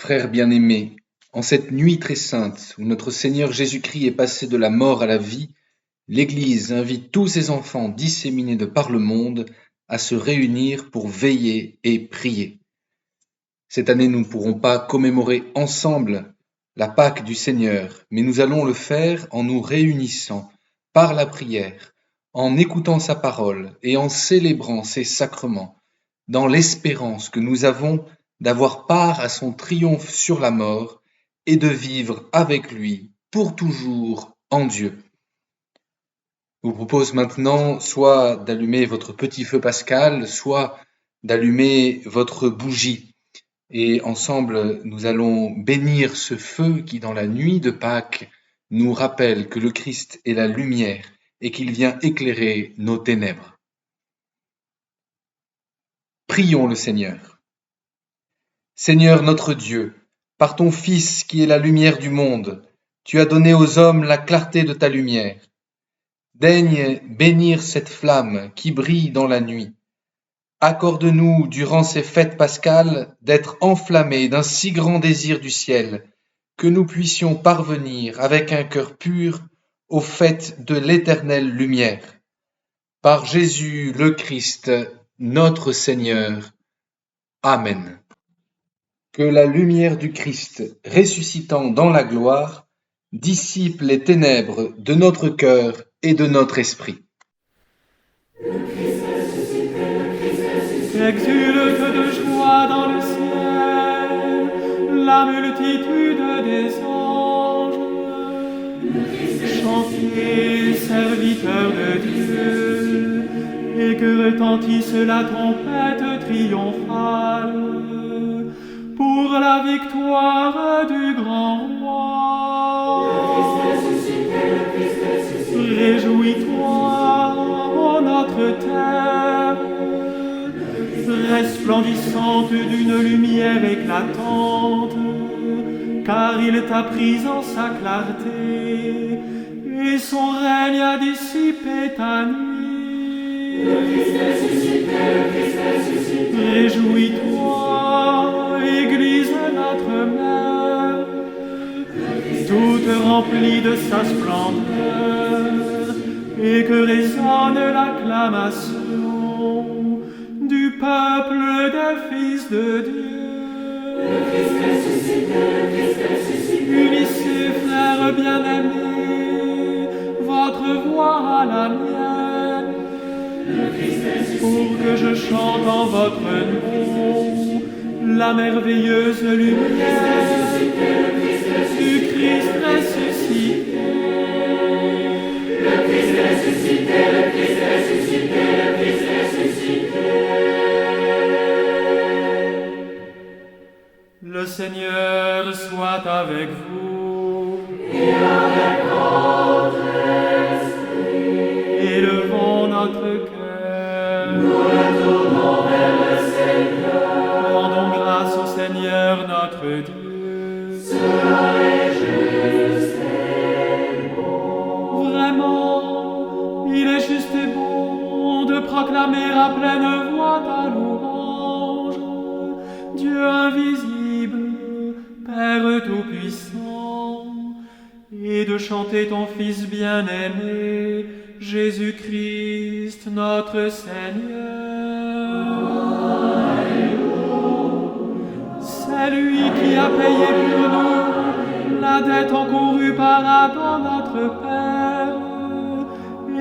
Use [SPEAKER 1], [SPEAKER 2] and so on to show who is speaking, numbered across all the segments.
[SPEAKER 1] Frères bien-aimés, en cette nuit très sainte où notre Seigneur Jésus-Christ est passé de la mort à la vie, l'Église invite tous ses enfants disséminés de par le monde à se réunir pour veiller et prier. Cette année, nous ne pourrons pas commémorer ensemble la Pâque du Seigneur, mais nous allons le faire en nous réunissant par la prière, en écoutant sa parole et en célébrant ses sacrements, dans l'espérance que nous avons d'avoir part à son triomphe sur la mort et de vivre avec lui pour toujours en Dieu. Je vous propose maintenant soit d'allumer votre petit feu pascal, soit d'allumer votre bougie. Et ensemble, nous allons bénir ce feu qui, dans la nuit de Pâques, nous rappelle que le Christ est la lumière et qu'il vient éclairer nos ténèbres. Prions le Seigneur. Seigneur notre Dieu, par ton Fils qui est la lumière du monde, tu as donné aux hommes la clarté de ta lumière. Daigne bénir cette flamme qui brille dans la nuit. Accorde-nous, durant ces fêtes pascales, d'être enflammés d'un si grand désir du ciel, que nous puissions parvenir avec un cœur pur aux fêtes de l'éternelle lumière. Par Jésus le Christ, notre Seigneur. Amen. Que la lumière du Christ, ressuscitant dans la gloire, dissipe les ténèbres de notre cœur et de notre esprit.
[SPEAKER 2] Exulte de joie dans le ciel la multitude des anges. Chantez, serviteurs de Dieu, et que retentisse la trompette triomphale pour la victoire du grand roi. Réjouis-toi, ô notre terre, resplendissante d'une lumière éclatante, car il t'a prise en sa clarté, et son règne a dissipé ta nuit. Réjouis-toi, Église notre mère, toute remplie de sa splendeur, et que résonne l'acclamation du peuple des fils de Dieu. Unissez, frères bien-aimés, votre voix à la mienne, pour que je chante en votre nom la merveilleuse lumière du Christ ressuscité. Le Christ ressuscité, le Christ ressuscité, le Christ ressuscité. Le Seigneur soit avec vous. Et avec votre esprit. Élevons notre cœur. Nous le tournons vers le Seigneur. Rendons grâce au Seigneur notre Dieu. Cela est juste et bon. Vraiment, il est juste et bon de proclamer à pleine voix ta louange. Dieu invisible, Père tout-puissant, et de chanter ton Fils bien-aimé, Jésus-Christ, notre Seigneur. C'est lui qui a payé pour nous la dette encourue par Adam notre Père,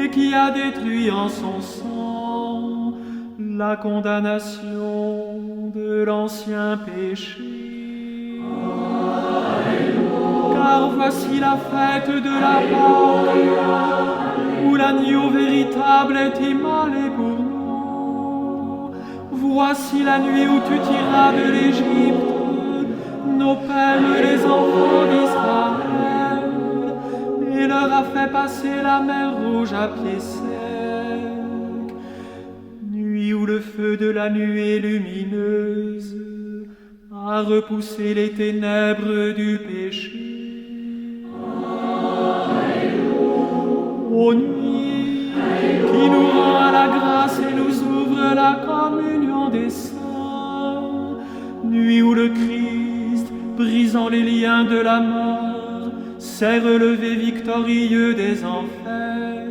[SPEAKER 2] et qui a détruit en son sang la condamnation de l'ancien péché. Car voici la fête de la Pâque, où l'agneau véritable est immolé pour nous. Voici la nuit où tu tiras de l'Égypte nos pères, les enfants d'Israël, et leur a fait passer la mer Rouge à pied sec. Nuit où le feu de la nuée lumineuse a repoussé les ténèbres du péché. Ô nuit qui nous rend à la grâce et nous ouvre la communion des saints, nuit où le Christ brisant les liens de la mort, s'est relevé victorieux des enfers.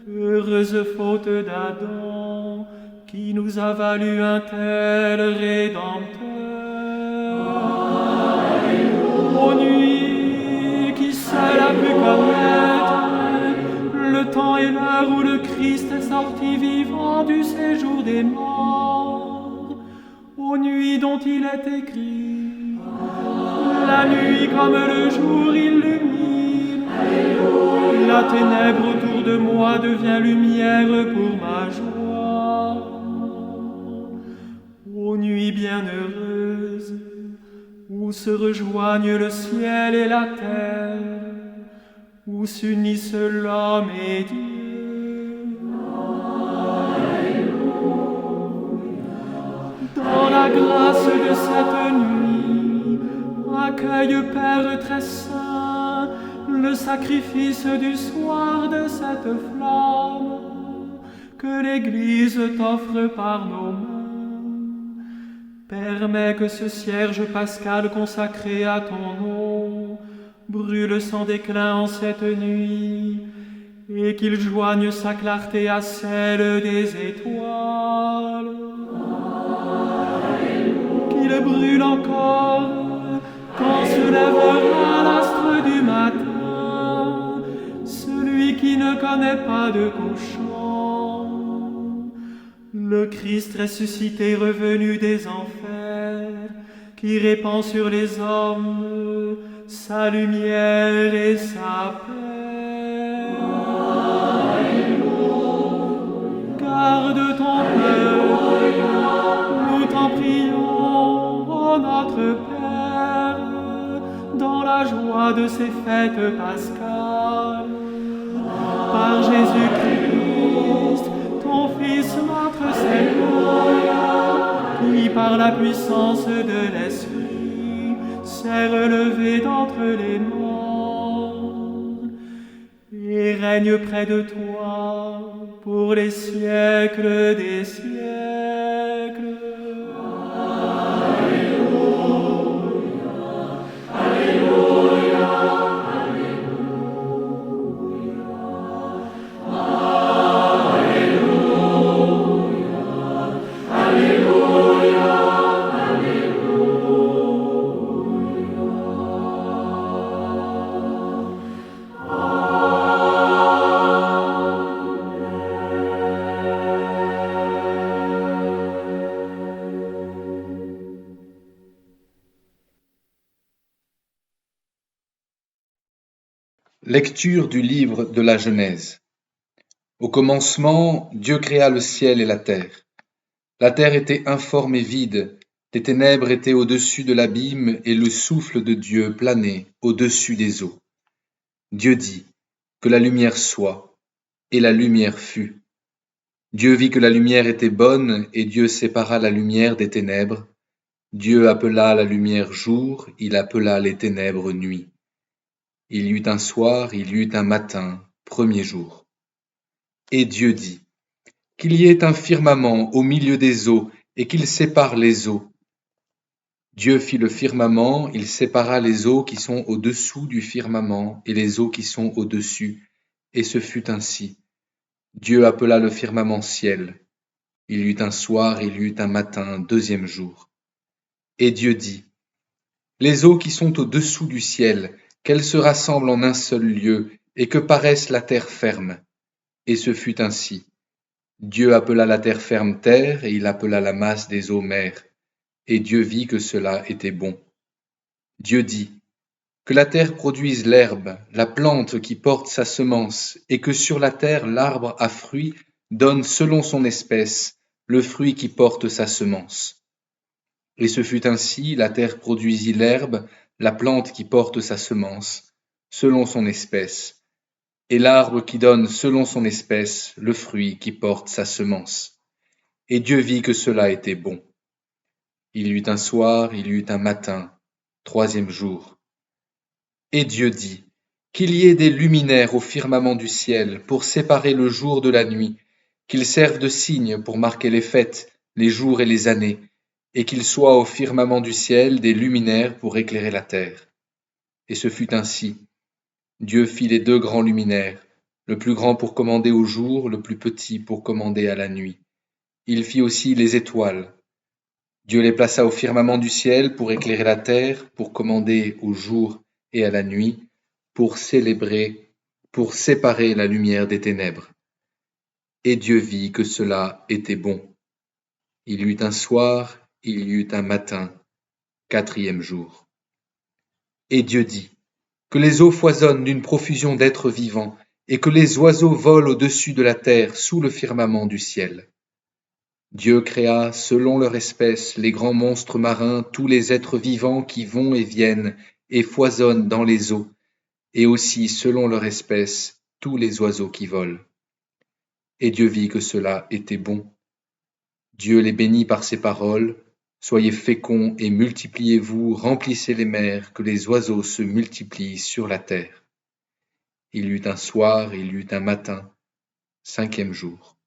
[SPEAKER 2] Heureuse faute d'Adam, qui nous a valu un tel Rédempteur. Ô nuit qui seule a pu connaître le temps et l'heure où le Christ est sorti vivant du séjour des morts, ô nuit dont il est écrit, la nuit comme le jour illumine, la ténèbre autour de moi devient lumière pour ma joie. Ô nuit bienheureuse, où se rejoignent le ciel et la terre, où s'unissent l'homme et Dieu. Dans la grâce de cette nuit, accueille, Père très saint, le sacrifice du soir de cette flamme que l'Église t'offre par nos mains. Permets que ce cierge pascal consacré à ton nom brûle sans déclin en cette nuit, et qu'il joigne sa clarté à celle des étoiles. Qu'il brûle encore quand se lèvera l'astre du matin, celui qui ne connaît pas de couchant. Le Christ ressuscité revenu des enfers, qui répand sur les hommes sa lumière et sa paix. Garde ton peuple, nous t'en prions, ô notre Père, dans la joie de ces fêtes pascales. Par Jésus-Christ, ton Fils notre Seigneur, qui par la puissance de l'Esprit s'est relevé d'entre les morts et règne près de toi pour les siècles des siècles. Alléluia, Alléluia, Alléluia, Alléluia.
[SPEAKER 1] Lecture du livre de la Genèse. Au commencement, Dieu créa le ciel et la terre. La terre était informe et vide, des ténèbres étaient au-dessus de l'abîme et le souffle de Dieu planait au-dessus des eaux. Dieu dit, que la lumière soit, et la lumière fut. Dieu vit que la lumière était bonne, et Dieu sépara la lumière des ténèbres. Dieu appela la lumière jour, il appela les ténèbres nuit. Il y eut un soir, il y eut un matin, premier jour. Et Dieu dit, qu'il y ait un firmament au milieu des eaux, et qu'il sépare les eaux. Dieu fit le firmament, il sépara les eaux qui sont au-dessous du firmament, et les eaux qui sont au-dessus, et ce fut ainsi. Dieu appela le firmament ciel. Il y eut un soir, il y eut un matin, deuxième jour. Et Dieu dit, les eaux qui sont au-dessous du ciel, qu'elles se rassemblent en un seul lieu, et que paraisse la terre ferme. Et ce fut ainsi. Dieu appela la terre ferme terre, et il appela la masse des eaux mer. Et Dieu vit que cela était bon. Dieu dit, que la terre produise l'herbe, la plante qui porte sa semence, et que sur la terre l'arbre à fruits donne selon son espèce le fruit qui porte sa semence. Et ce fut ainsi, la terre produisit l'herbe, la plante qui porte sa semence, selon son espèce, et l'arbre qui donne selon son espèce le fruit qui porte sa semence. Et Dieu vit que cela était bon. Il y eut un soir, il y eut un matin, troisième jour. Et Dieu dit, qu'il y ait des luminaires au firmament du ciel pour séparer le jour de la nuit, qu'ils servent de signes pour marquer les fêtes, les jours et les années, et qu'il soit au firmament du ciel des luminaires pour éclairer la terre. Et ce fut ainsi. Dieu fit les 2 grands luminaires, le plus grand pour commander au jour, le plus petit pour commander à la nuit. Il fit aussi les étoiles. Dieu les plaça au firmament du ciel pour éclairer la terre, pour commander au jour et à la nuit, pour séparer la lumière des ténèbres. Et Dieu vit que cela était bon. Il y eut un soir, il y eut un matin, 4e jour. Et Dieu dit, que les eaux foisonnent d'une profusion d'êtres vivants, et que les oiseaux volent au-dessus de la terre sous le firmament du ciel. Dieu créa, selon leur espèce, les grands monstres marins, tous les êtres vivants qui vont et viennent et foisonnent dans les eaux, et aussi, selon leur espèce, tous les oiseaux qui volent. Et Dieu vit que cela était bon. Dieu les bénit par ses paroles. Soyez féconds et multipliez-vous, remplissez les mers, que les oiseaux se multiplient sur la terre. Il y eut un soir, il y eut un matin, 5e jour.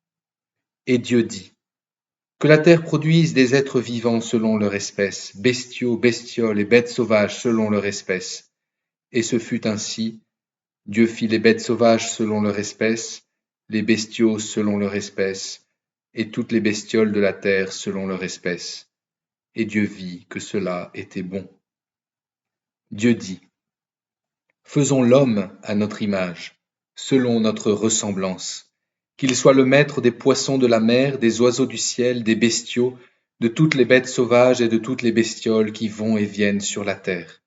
[SPEAKER 1] Et Dieu dit, que la terre produise des êtres vivants selon leur espèce, bestiaux, bestioles et bêtes sauvages selon leur espèce. Et ce fut ainsi. Dieu fit les bêtes sauvages selon leur espèce, les bestiaux selon leur espèce, et toutes les bestioles de la terre selon leur espèce. Et Dieu vit que cela était bon. Dieu dit, faisons l'homme à notre image, selon notre ressemblance, qu'il soit le maître des poissons de la mer, des oiseaux du ciel, des bestiaux, de toutes les bêtes sauvages et de toutes les bestioles qui vont et viennent sur la terre.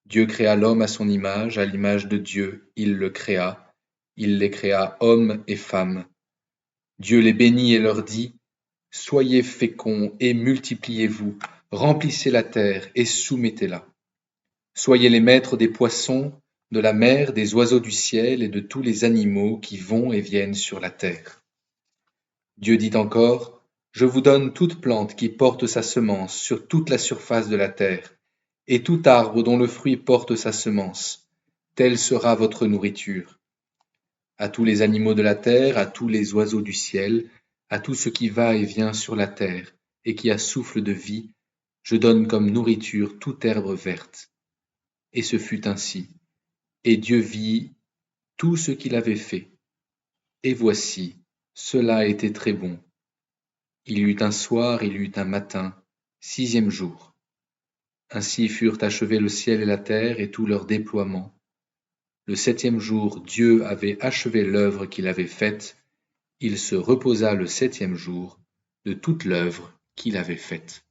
[SPEAKER 1] Dieu créa l'homme à son image, à l'image de Dieu, il le créa, il les créa hommes et femmes. Dieu les bénit et leur dit, soyez féconds et multipliez-vous, remplissez la terre et soumettez-la. Soyez les maîtres des poissons, de la mer, des oiseaux du ciel et de tous les animaux qui vont et viennent sur la terre. Dieu dit encore, je vous donne toute plante qui porte sa semence sur toute la surface de la terre, et tout arbre dont le fruit porte sa semence, telle sera votre nourriture. À tous les animaux de la terre, à tous les oiseaux du ciel, à tout ce qui va et vient sur la terre, et qui a souffle de vie, je donne comme nourriture toute herbe verte. Et ce fut ainsi. Et Dieu vit tout ce qu'il avait fait. Et voici, cela était très bon. Il y eut un soir, il y eut un matin, 6e jour. Ainsi furent achevés le ciel et la terre et tout leur déploiement. Le 7e jour, Dieu avait achevé l'œuvre qu'il avait faite. Il se reposa le 7e jour de toute l'œuvre qu'il avait faite.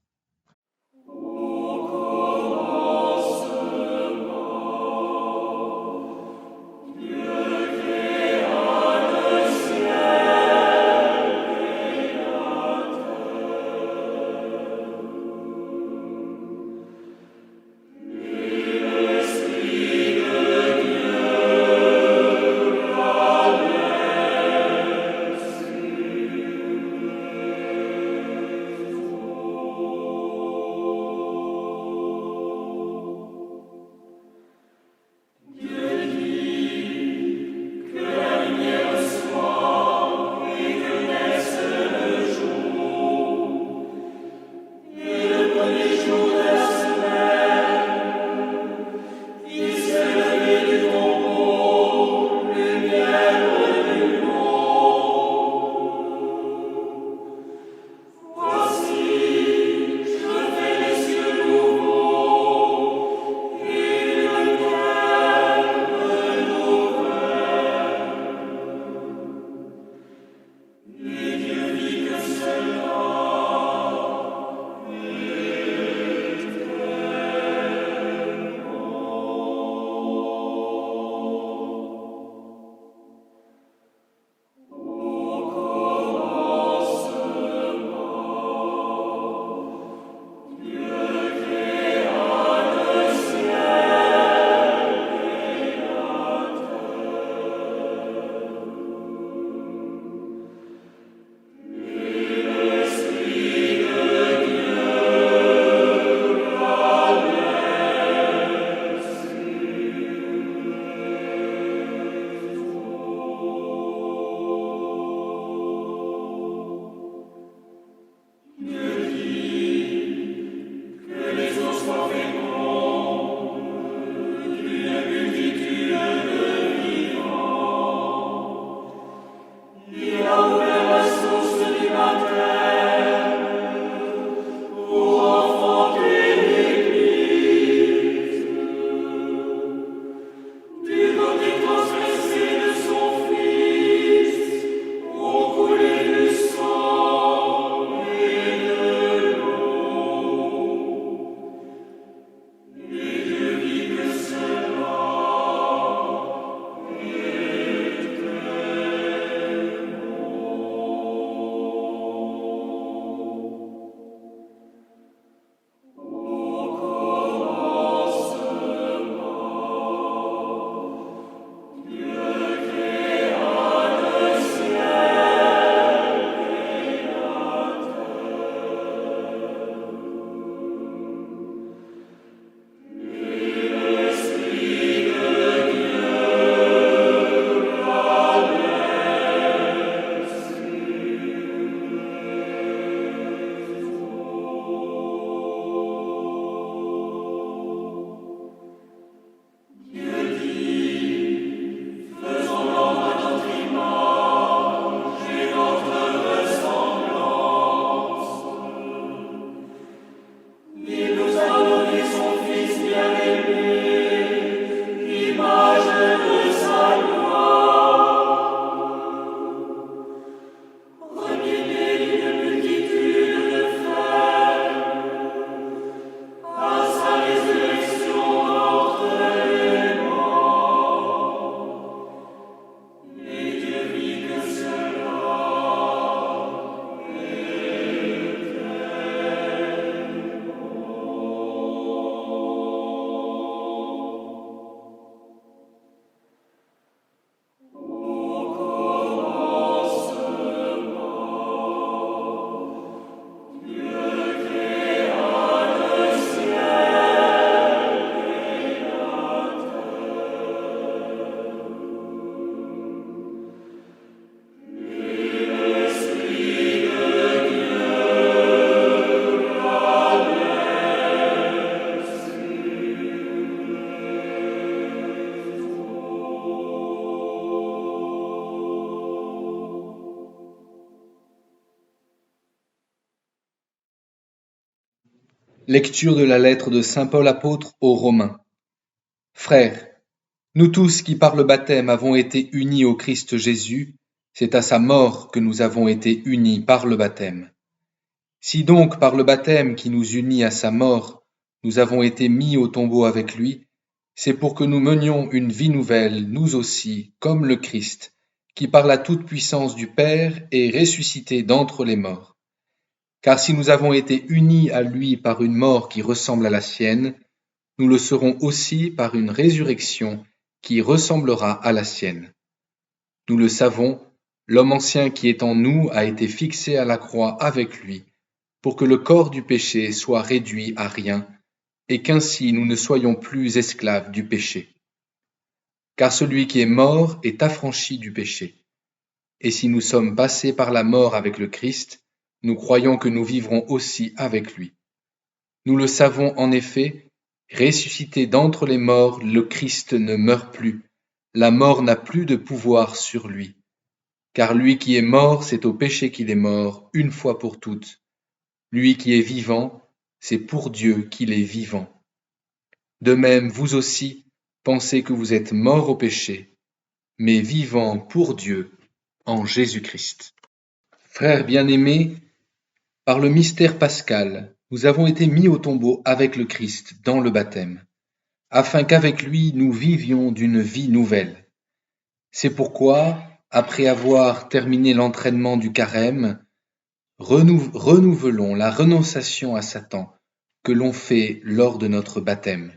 [SPEAKER 1] Lecture de la lettre de saint Paul apôtre aux Romains. Frères, nous tous qui par le baptême avons été unis au Christ Jésus, c'est à sa mort que nous avons été unis par le baptême. Si donc par le baptême qui nous unit à sa mort, nous avons été mis au tombeau avec lui, c'est pour que nous menions une vie nouvelle, nous aussi, comme le Christ, qui par la toute-puissance du Père est ressuscité d'entre les morts. Car si nous avons été unis à lui par une mort qui ressemble à la sienne, nous le serons aussi par une résurrection qui ressemblera à la sienne. Nous le savons, l'homme ancien qui est en nous a été fixé à la croix avec lui, pour que le corps du péché soit réduit à rien, et qu'ainsi nous ne soyons plus esclaves du péché. Car celui qui est mort est affranchi du péché. Et si nous sommes passés par la mort avec le Christ, nous croyons que nous vivrons aussi avec lui. Nous le savons en effet, ressuscité d'entre les morts, le Christ ne meurt plus, la mort n'a plus de pouvoir sur lui. Car lui qui est mort, c'est au péché qu'il est mort, une fois pour toutes. Lui qui est vivant, c'est pour Dieu qu'il est vivant. De même, vous aussi, pensez que vous êtes morts au péché, mais vivants pour Dieu en Jésus-Christ. Frères bien-aimés, par le mystère pascal, nous avons été mis au tombeau avec le Christ dans le baptême, afin qu'avec lui nous vivions d'une vie nouvelle. C'est pourquoi, après avoir terminé l'entraînement du carême, renouvelons la renonciation à Satan que l'on fait lors de notre baptême.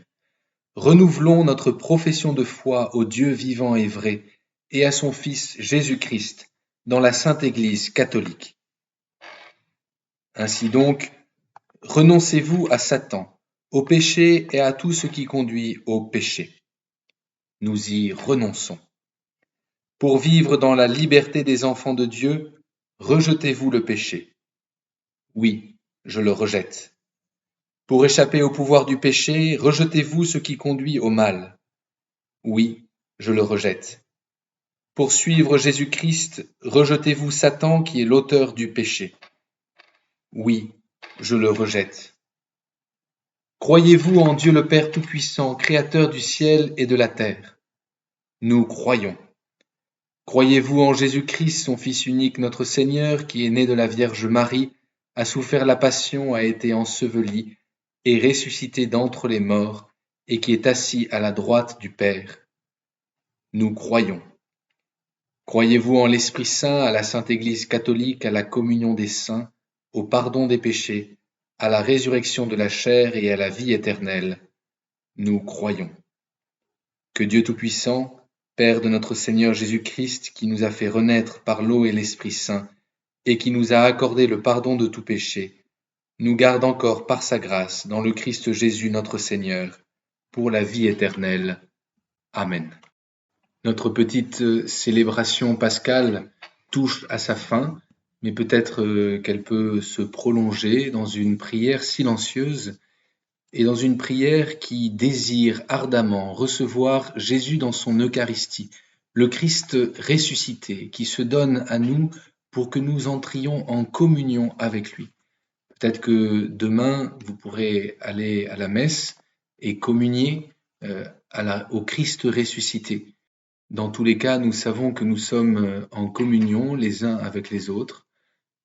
[SPEAKER 1] Renouvelons notre profession de foi au Dieu vivant et vrai et à son Fils Jésus-Christ dans la Sainte Église catholique. Ainsi donc, renoncez-vous à Satan, au péché et à tout ce qui conduit au péché. Nous y renonçons. Pour vivre dans la liberté des enfants de Dieu, rejetez-vous le péché. Oui, je le rejette. Pour échapper au pouvoir du péché, rejetez-vous ce qui conduit au mal. Oui, je le rejette. Pour suivre Jésus-Christ, rejetez-vous Satan qui est l'auteur du péché. Oui, je le rejette. Croyez-vous en Dieu le Père Tout-Puissant, Créateur du ciel et de la terre? Nous croyons. Croyez-vous en Jésus-Christ, son Fils unique, notre Seigneur, qui est né de la Vierge Marie, a souffert la passion, a été enseveli, et ressuscité d'entre les morts, et qui est assis à la droite du Père? Nous croyons. Croyez-vous en l'Esprit Saint, à la Sainte Église catholique, à la communion des saints, au pardon des péchés, à la résurrection de la chair et à la vie éternelle? Nous croyons. Que Dieu Tout-Puissant, Père de notre Seigneur Jésus-Christ, qui nous a fait renaître par l'eau et l'Esprit Saint, et qui nous a accordé le pardon de tout péché, nous garde encore par sa grâce dans le Christ Jésus notre Seigneur, pour la vie éternelle. Amen. Notre petite célébration pascale touche à sa fin, mais peut-être qu'elle peut se prolonger dans une prière silencieuse et dans une prière qui désire ardemment recevoir Jésus dans son Eucharistie, le Christ ressuscité qui se donne à nous pour que nous entrions en communion avec lui. Peut-être que demain, vous pourrez aller à la messe et communier au Christ ressuscité. Dans tous les cas, nous savons que nous sommes en communion les uns avec les autres.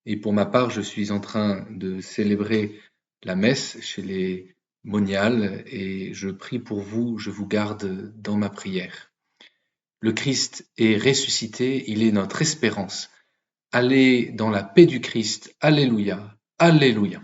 [SPEAKER 1] Et pour ma part, je suis en train de célébrer la messe chez les moniales et je prie pour vous, je vous garde dans ma prière. Le Christ est ressuscité, il est notre espérance. Allez dans la paix du Christ. Alléluia. Alléluia.